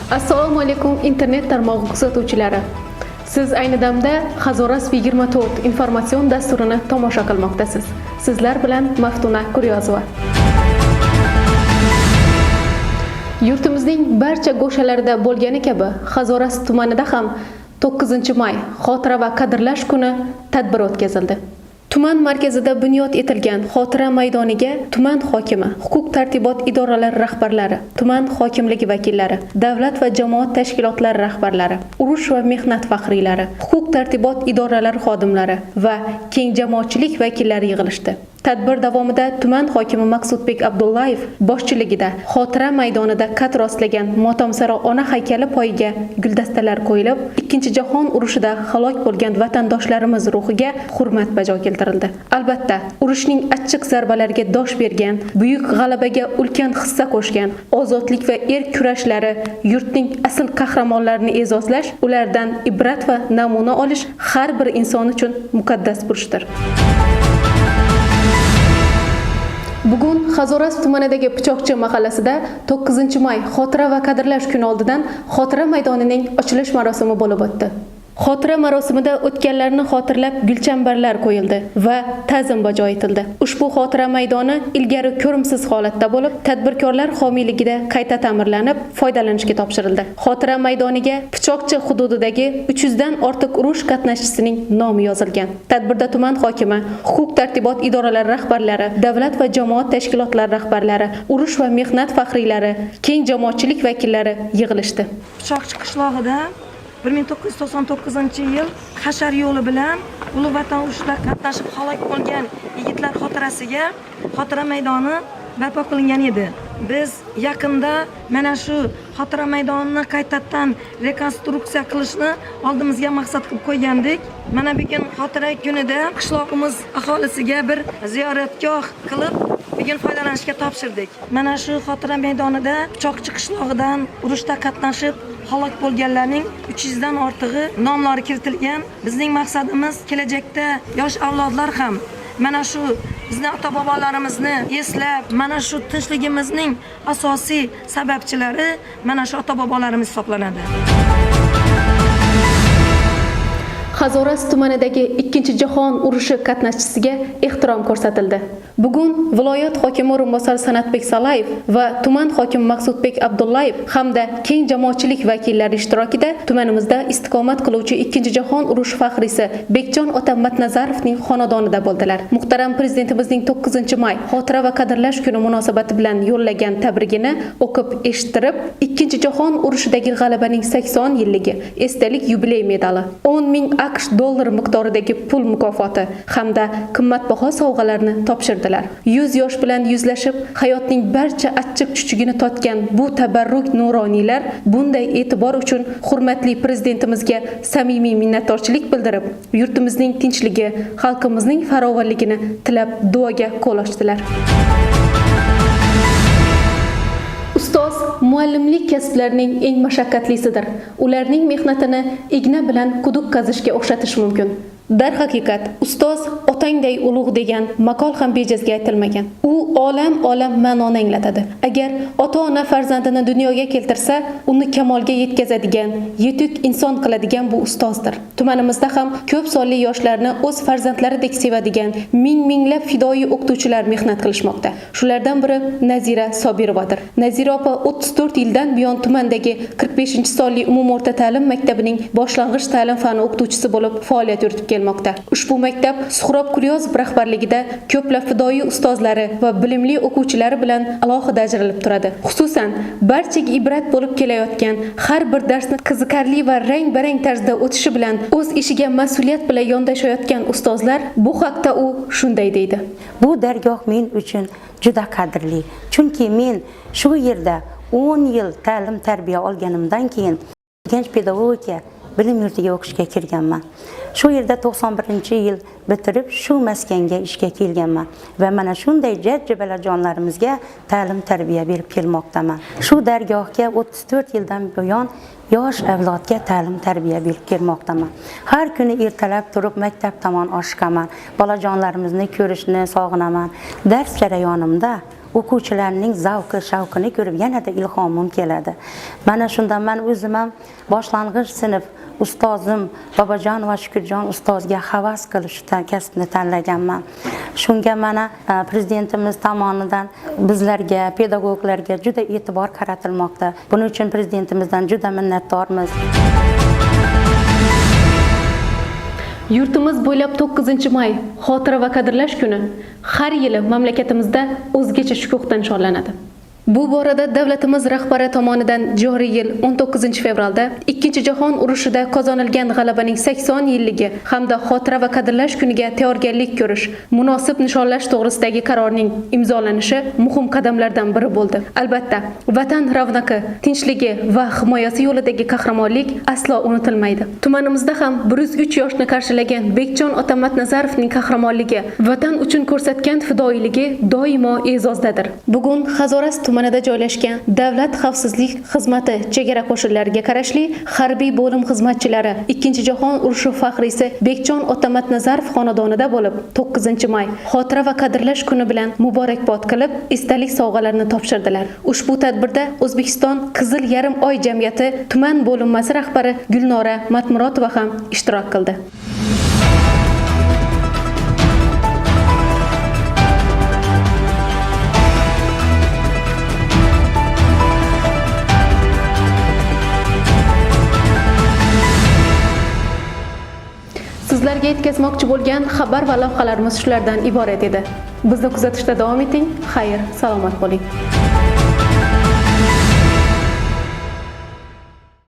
Assalomu alaykum internet tarmog'i kuzatuvchilari. Siz ayni damda Hazoras 24 informatsion dasturini tomosha qilmoqdasiz. Sizlar bilan Maftuna Kuryozova. Yurtimizning barcha go'shalarida bo'lgani kabi, Hazoras tumanida ham 9-may xotira va qadrlash kuni tadbir o'tkazildi. Tuman markazida bunyod etilgan xotira maydoniga tuman hokimi, huquq-tartibot idoralari rahbarlari, tuman hokimligi vakillari, davlat va jamoat tashkilotlari rahbarlari, urush va mehnat faxriylari, huquq-tartibot idoralari xodimlari va keng jamoatchilik vakillari yig'ilishdi. Tadbir davomida tuman hokimi Maqsudbek Abdullayev boshchiligida xotira maydonida qad rostlagan Motamsaro ona haykali poyiga guldastalar qo'yilib, Ikkinchi jahon urushida halok bo'lgan vatandoshlarimiz ruhiga hurmat bajo keltirildi. Albatta, urushning achchiq zarbalariga dosh bergan, buyuk g'alabaga ulkan hissa qo'shgan, ozodlik va erk kurashlari, yurtning asl qahramonlarini e'zozlash, ulardan ibrat va namuna olish har bir inson uchun muqaddas burchdir. Bugun Hazoras tumanidagi Pichoqchi mahallasida 9-may xotira va qadrlash kuni oldidan xotira maydonining ochilish marosimi bo'lib o'tdi. Xotira marosimida o'tganlarni xotirlab gulchambarlar qo'yildi va ta'zim bajo etildi. Ushbu xotira maydoni ilgari ko'rimsiz holatda bo'lib, tadbirkorlar homiyligida qayta ta'mirlanib, foydalanishga topshirildi. Xotira maydoniga Pichoqchi hududidagi 300 dan ortiq urush qatnashchisining nomi yozilgan. Tadbirda tuman hokimi, huquq-tartibot idoralari rahbarlari, davlat va jamoat tashkilotlari rahbarlari, urush va mehnat faxriylari, keng jamoatchilik vakillari yig'ilishdi. Pichoqchi qishlog'ida 1999-yil Hashar yo'li bilan Ulug' Vatan urushida qatnashib halok bo'lgan yigitlar xotirasiga xotira maydoni barpo qilingan edi. Biz yaqinda mana shu xotira maydonini qaytadan rekonstruksiya qilishni oldimizga maqsad qilib qo'ygandik. Mana bugun xotira kunida qishlog'imiz aholisiga bir ziyoratgoh qilib, bugun foydalanishga topshirdik. Mana shu xotira maydonida Pichoqchi qishlog'idan urushda qatnashib halok bo'lganlarning 300 dan ortig'i nomlari kiritilgan. Bizning maqsadimiz kelajakda yosh avlodlar ham mana shu bizning ota-bobolarimizni eslab, mana shu tinchligimizning asosiy sababchilari mana shu ota-bobolarimiz hisoblanadi. Hazoras tumanidagi Ikkinchi jahon urushi qatnashchisiga ehtirom ko'rsatildi. Bugun viloyat hokimi o'rinbosari Sanatbek Salayev va tuman hokimi Maqsudbek Abdullayev hamda keng jamoatchilik vakillari ishtirokida tumanimizda istiqomat qiluvchi Ikkinchi jahon urushi faxriysi Bekjon ota Matnazarovning xonadonida bo'ldilar. Muhtaram prezidentimizning 9-may xotira va qadrlash kuni munosabati bilan yo'llagan tabrigini o'qib eshittirib, Ikkinchi jahon urushidagi g'alabaning 80 yilligi esdalik yubiley medali, 10,000 AQSh dollar miqdoridagi pul mukofoti hamda qimmatbaho sovg'alarni topshirdilar. 100 yosh bilan yuzlashib, hayotning barcha achchiq chuchugini totgan bu tabarruk nuroniylar bunday e'tibor uchun hurmatli prezidentimizga samimiy minnatdorchilik bildirib, yurtimizning tinchligi, xalqimizning farovonligini tilab duoga qo'l ochdilar. Ustoz muallimlik kasblarining eng mashaqqatlisidir. Ularning mehnatini igna bilan quduq qazishga o'xshatish mumkin. Darhaqiqat, ustoz otangday ulug' degan maqol ham bejizga aytilmagan. U olam ma'noni anglatadi. Agar ota-ona farzandini dunyoga keltirsa, uni kamolga yetkazadigan, yetuk inson qiladigan bu ustozdir. Tumanimizda ham ko'p sonli yoshlarni o'z farzandlaridek sevadigan minglab fidoyi o'qituvchilar mehnat qilishmoqda. Shulardan biri Nazira Sobirovadir. Nazira opa 34 yildan buyon tumandagi 45-sonli umumiy o'rta ta'lim maktabining boshlang'ich ta'lim fani o'qituvchisi bo'lib faoliyat yuritib kelmoqda. Ushbu maktab Suhrob Kuryozov rahbarligida ko'plab fidoyi ustozlari va bilimli o'quvchilari bilan alohida ajralib turadi. Xususan, barchaga ibrat bo'lib kelayotgan har bir darsni qiziqarli va rang-barang tarzda o'tishi bilan o'z ishiga mas'uliyat bilan yondashayotgan ustozlar bu haqda u shunday deydi. Bu dargoh men uchun juda qadrli. Chunki men shu yerda 10 yil ta'lim tarbiya olganimdan keyin gench pedagogika bilim yurtiga o'qishga kirganman. Shu yerda 91-yil bitirib shu maskanga ishga kelganman va mana shunday jajjibalajonlarimizga ta'lim tarbiya berib kelmoqdaman. Shu dargohga 34 yildan buyon yosh avlodga ta'lim tarbiya berib kelmoqdaman. Har kuni ertalab turib maktab tomon oshiqaman. Bolajonlarimizni ko'rishni sog'inaman. Dars jarayonimda o'quvchilarning zavqi shavqini ko'rib yanada ilhomim keladi. Mana shunda men o'zim ham boshlang'ich sinf ustozim Bobojon va Shukurjon ustozga havas qilib shu kasbni tanlaganman. Shunga mana prezidentimiz tomonidan bizlarga, pedagoglarga juda e'tibor qaratilmoqda. Buning uchun prezidentimizdan juda minnatdormiz. Yurtimiz bo'ylab 9-may xotira va qadrlash kuni har yili mamlakatimizda o'zgacha shukuhda nishonlanadi. Bu borada davlatimiz rahbari tomonidan joriy yil 19 fevralda Ikkinchi jahon urushida qozonilgan g'alabaning 80 yilligi hamda xotira va qadrlash kuniga tayyorgarlik ko'rish, munosib nishonlash to'g'risidagi qarorning imzolanishi muhim qadamlardan biri bo'ldi. Albatta, vatan ravnaqi, tinchligi va himoyasi yo'lidagi qahramonlik aslo unutilmaydi. Tumanimizda ham 103 yoshni qarshilagan Bekjon Otamatnazarovning qahramonligi, vatan uchun ko'rsatgan fidoyiligi doimo e'zozdadir. Bugun Hazoras tumanida joylashgan Davlat xavfsizlik xizmati chegara qo'shinlariga qarashli harbiy bo'lim xizmatchilari Ikkinchi jahon urushi faxriysi Bekjon Otamatnazarov xonadonida bo'lib 9-may xotira va qadrlash kuni bilan muborakbod qilib, esdalik sovg'alarini topshirdilar. Ushbu tadbirda O'zbekiston Qizil yarim oy jamiyati tuman bo'linmasi rahbari Gulnora Matmurotova ham ishtirok qildi. Sizlarga yetkazmoqchi bo'lgan xabar va lavhalarimiz shulardan iborat edi. Bizni kuzatishda davom eting. Xayr, salomat bo'ling.